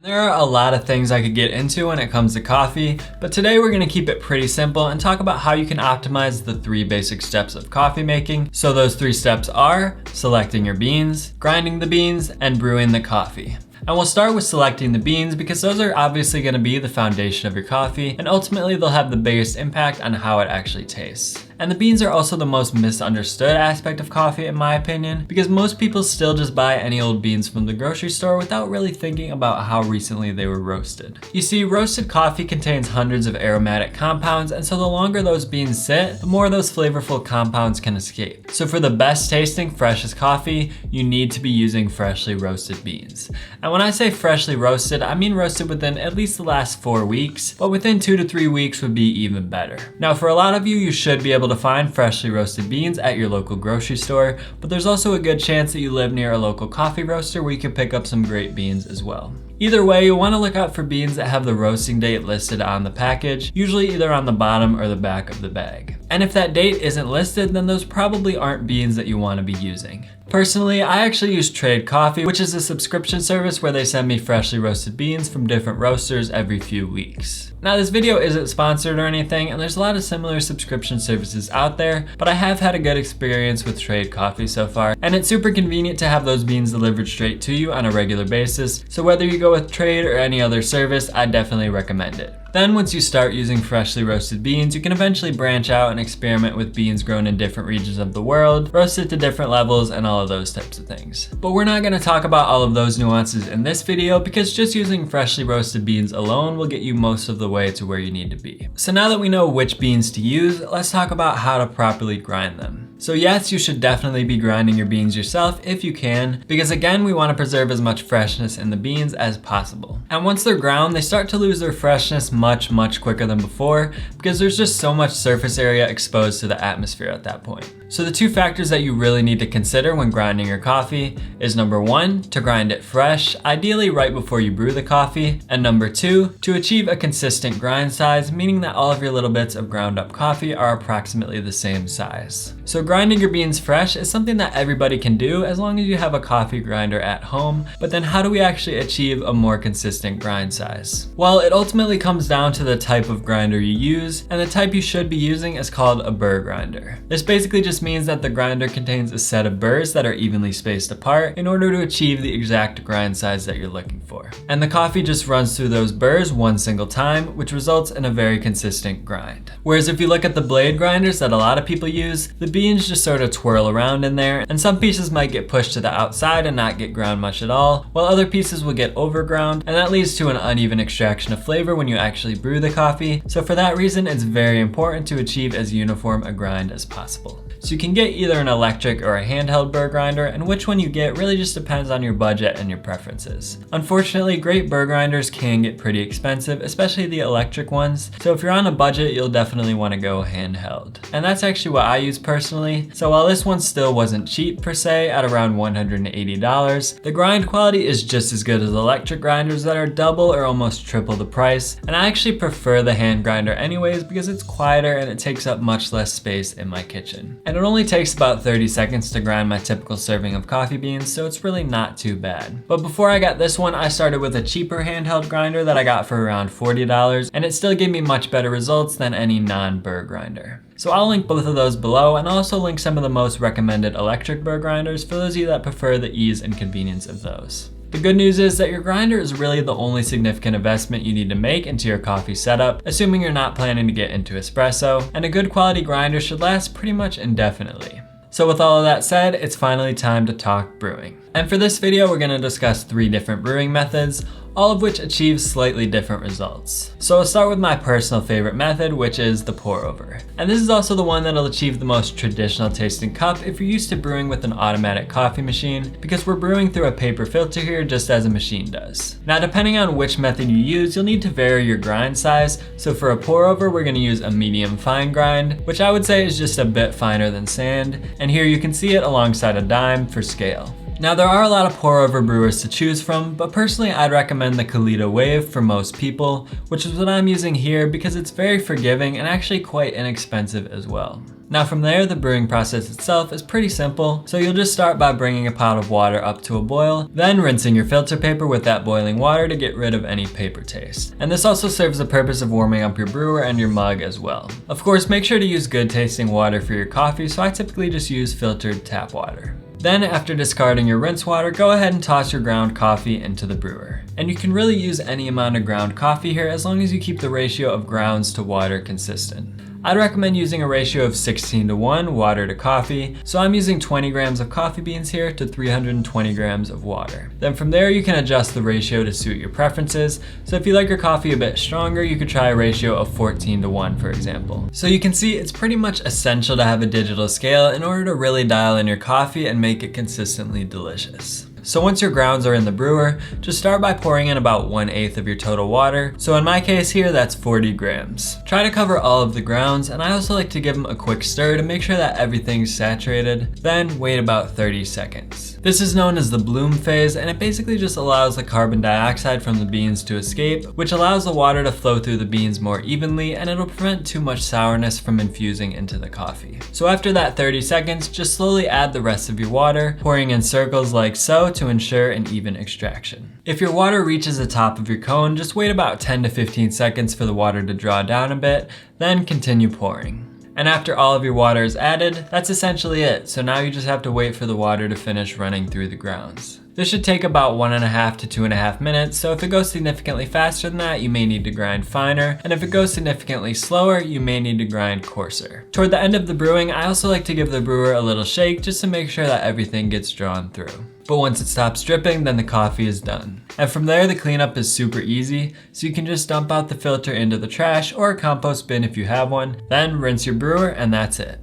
There are a lot of things I could get into when it comes to coffee, but today we're going to keep it pretty simple and talk about how you can optimize the 3 basic steps of coffee making. So those 3 steps are selecting your beans, grinding the beans, and brewing the coffee. And we'll start with selecting the beans because those are obviously going to be the foundation of your coffee, and ultimately they'll have the biggest impact on how it actually tastes. And the beans are also the most misunderstood aspect of coffee in my opinion, because most people still just buy any old beans from the grocery store without really thinking about how recently they were roasted. You see, roasted coffee contains hundreds of aromatic compounds, and so the longer those beans sit, the more those flavorful compounds can escape. So for the best tasting, freshest coffee, you need to be using freshly roasted beans. And when I say freshly roasted, I mean roasted within at least the last 4 weeks, but within 2 to 3 weeks would be even better. Now for a lot of you, you should be able to find freshly roasted beans at your local grocery store, but there's also a good chance that you live near a local coffee roaster where you can pick up some great beans as well. Either way, you'll want to look out for beans that have the roasting date listed on the package, usually either on the bottom or the back of the bag. And if that date isn't listed, then those probably aren't beans that you want to be using. Personally, I actually use Trade Coffee, which is a subscription service where they send me freshly roasted beans from different roasters every few weeks. Now this video isn't sponsored or anything, and there's a lot of similar subscription services out there, but I have had a good experience with Trade Coffee so far, and it's super convenient to have those beans delivered straight to you on a regular basis, so whether you go with Trade or any other service, I definitely recommend it. Then once you start using freshly roasted beans, you can eventually branch out and experiment with beans grown in different regions of the world, roasted to different levels, and all of those types of things. But we're not going to talk about all of those nuances in this video because just using freshly roasted beans alone will get you most of the way to where you need to be. So now that we know which beans to use, let's talk about how to properly grind them. So yes, you should definitely be grinding your beans yourself if you can, because again, we want to preserve as much freshness in the beans as possible. And once they're ground, they start to lose their freshness much quicker than before because there's just so much surface area exposed to the atmosphere at that point. So the 2 factors that you really need to consider when grinding your coffee is number 1, to grind it fresh, ideally right before you brew the coffee, and number 2, to achieve a consistent grind size, meaning that all of your little bits of ground up coffee are approximately the same size. So grinding your beans fresh is something that everybody can do as long as you have a coffee grinder at home, but then how do we actually achieve a more consistent grind size? Well, it ultimately comes down to the type of grinder you use, and the type you should be using is called a burr grinder. This basically just means that the grinder contains a set of burrs that are evenly spaced apart in order to achieve the exact grind size that you're looking for. And the coffee just runs through those burrs one single time, which results in a very consistent grind. Whereas if you look at the blade grinders that a lot of people use, the beans just sort of twirl around in there, and some pieces might get pushed to the outside and not get ground much at all, while other pieces will get overground, and that leads to an uneven extraction of flavor when you actually brew the coffee. So for that reason, it's very important to achieve as uniform a grind as possible. So you can get either an electric or a handheld burr grinder, and which one you get really just depends on your budget and your preferences. Unfortunately, great burr grinders can get pretty expensive, especially the electric ones, so if you're on a budget, you'll definitely want to go handheld. And that's actually what I use personally, so while this one still wasn't cheap per se at around $180, the grind quality is just as good as electric grinders that are double or almost triple the price, and I actually prefer the hand grinder anyways because it's quieter and it takes up much less space in my kitchen. And it only takes about 30 seconds to grind my typical serving of coffee beans, so it's really not too bad. But before I got this one, I started with a cheaper handheld grinder that I got for around $40, and it still gave me much better results than any non-burr grinder. So I'll link both of those below, and I'll also link some of the most recommended electric burr grinders for those of you that prefer the ease and convenience of those. The good news is that your grinder is really the only significant investment you need to make into your coffee setup, assuming you're not planning to get into espresso, and a good quality grinder should last pretty much indefinitely. So with all of that said, it's finally time to talk brewing. And for this video, we're going to discuss 3 different brewing methods, all of which achieve slightly different results. So I'll start with my personal favorite method, which is the pour over. And this is also the one that'll achieve the most traditional tasting cup if you're used to brewing with an automatic coffee machine, because we're brewing through a paper filter here just as a machine does. Now depending on which method you use, you'll need to vary your grind size. So for a pour over, we're going to use a medium fine grind, which I would say is just a bit finer than sand. And here you can see it alongside a dime for scale. Now there are a lot of pour over brewers to choose from, but personally I'd recommend the Kalita Wave for most people, which is what I'm using here because it's very forgiving and actually quite inexpensive as well. Now from there, the brewing process itself is pretty simple, so you'll just start by bringing a pot of water up to a boil, then rinsing your filter paper with that boiling water to get rid of any paper taste. And this also serves the purpose of warming up your brewer and your mug as well. Of course, make sure to use good tasting water for your coffee, so I typically just use filtered tap water. Then after discarding your rinse water, go ahead and toss your ground coffee into the brewer. And you can really use any amount of ground coffee here as long as you keep the ratio of grounds to water consistent. I'd recommend using a ratio of 16:1 water to coffee, so I'm using 20 grams of coffee beans here to 320 grams of water. Then from there you can adjust the ratio to suit your preferences, so if you like your coffee a bit stronger, you could try a ratio of 14:1 for example. So you can see it's pretty much essential to have a digital scale in order to really dial in your coffee and make it consistently delicious. So once your grounds are in the brewer, just start by pouring in about 1/8 of your total water. So in my case here, that's 40 grams. Try to cover all of the grounds, and I also like to give them a quick stir to make sure that everything's saturated. Then wait about 30 seconds. This is known as the bloom phase, and it basically just allows the carbon dioxide from the beans to escape, which allows the water to flow through the beans more evenly, and it'll prevent too much sourness from infusing into the coffee. So after that 30 seconds, just slowly add the rest of your water, pouring in circles like so to ensure an even extraction. If your water reaches the top of your cone, just wait about 10 to 15 seconds for the water to draw down a bit, then continue pouring. And after all of your water is added, that's essentially it. So now you just have to wait for the water to finish running through the grounds. This should take about 1.5 to 2.5 minutes, so if it goes significantly faster than that, you may need to grind finer, and if it goes significantly slower, you may need to grind coarser. Toward the end of the brewing, I also like to give the brewer a little shake just to make sure that everything gets drawn through. But once it stops dripping, then the coffee is done. And from there, the cleanup is super easy, so you can just dump out the filter into the trash or a compost bin if you have one, then rinse your brewer, and that's it.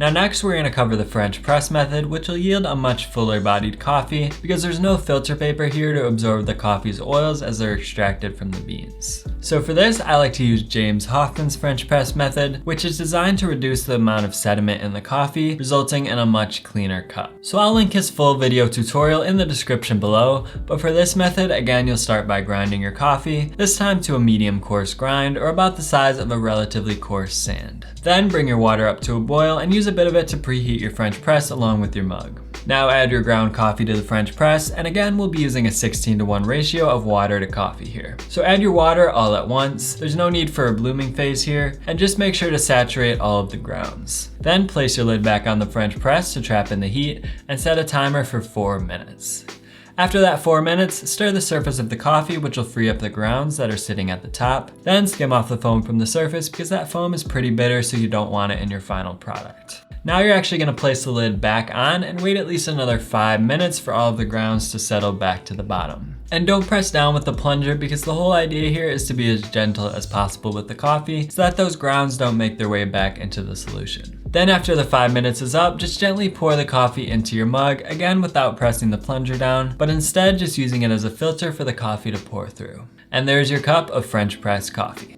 Now next we're going to cover the French press method, which will yield a much fuller bodied coffee because there's no filter paper here to absorb the coffee's oils as they're extracted from the beans. So for this, I like to use James Hoffmann's French press method, which is designed to reduce the amount of sediment in the coffee, resulting in a much cleaner cup. So I'll link his full video tutorial in the description below, but for this method, again, you'll start by grinding your coffee, this time to a medium coarse grind or about the size of a relatively coarse sand. Then bring your water up to a boil and use a bit of it to preheat your French press along with your mug. Now add your ground coffee to the French press, and again we'll be using a 16:1 ratio of water to coffee here. So add your water all at once, there's no need for a blooming phase here, and just make sure to saturate all of the grounds. Then place your lid back on the French press to trap in the heat, and set a timer for 4 minutes. After that 4 minutes, stir the surface of the coffee, which will free up the grounds that are sitting at the top. Then skim off the foam from the surface because that foam is pretty bitter, so you don't want it in your final product. Now you're actually going to place the lid back on and wait at least another 5 minutes for all of the grounds to settle back to the bottom. And don't press down with the plunger because the whole idea here is to be as gentle as possible with the coffee so that those grounds don't make their way back into the solution. Then after the 5 minutes is up, just gently pour the coffee into your mug, again without pressing the plunger down, but instead just using it as a filter for the coffee to pour through. And there's your cup of French press coffee.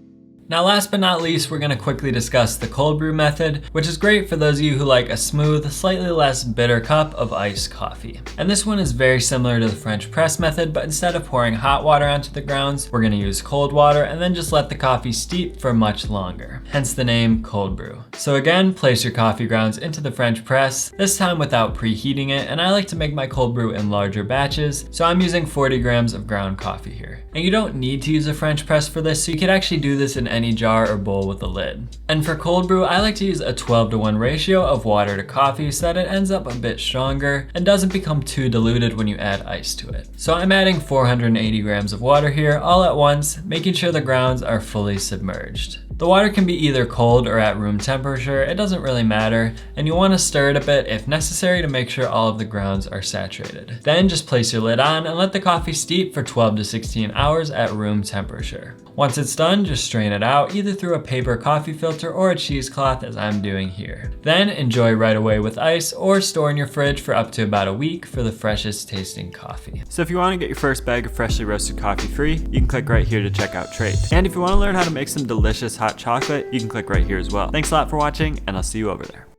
Now last but not least, we're going to quickly discuss the cold brew method, which is great for those of you who like a smooth, slightly less bitter cup of iced coffee. And this one is very similar to the French press method, but instead of pouring hot water onto the grounds, we're going to use cold water and then just let the coffee steep for much longer, hence the name cold brew. So again, place your coffee grounds into the French press, this time without preheating it, and I like to make my cold brew in larger batches, so I'm using 40 grams of ground coffee here. And you don't need to use a French press for this, so you could actually do this in any jar or bowl with a lid. And for cold brew, I like to use a 12:1 ratio of water to coffee so that it ends up a bit stronger and doesn't become too diluted when you add ice to it. So I'm adding 480 grams of water here all at once, making sure the grounds are fully submerged. The water can be either cold or at room temperature, it doesn't really matter, and you want to stir it a bit if necessary to make sure all of the grounds are saturated. Then just place your lid on and let the coffee steep for 12 to 16 hours at room temperature. Once it's done, just strain it out either through a paper coffee filter or a cheesecloth as I'm doing here. Then enjoy right away with ice or store in your fridge for up to about a week for the freshest tasting coffee. So if you want to get your first bag of freshly roasted coffee free, you can click right here to check out Trade. And if you want to learn how to make some delicious hot chocolate, you can click right here as well. Thanks a lot for watching, and I'll see you over there.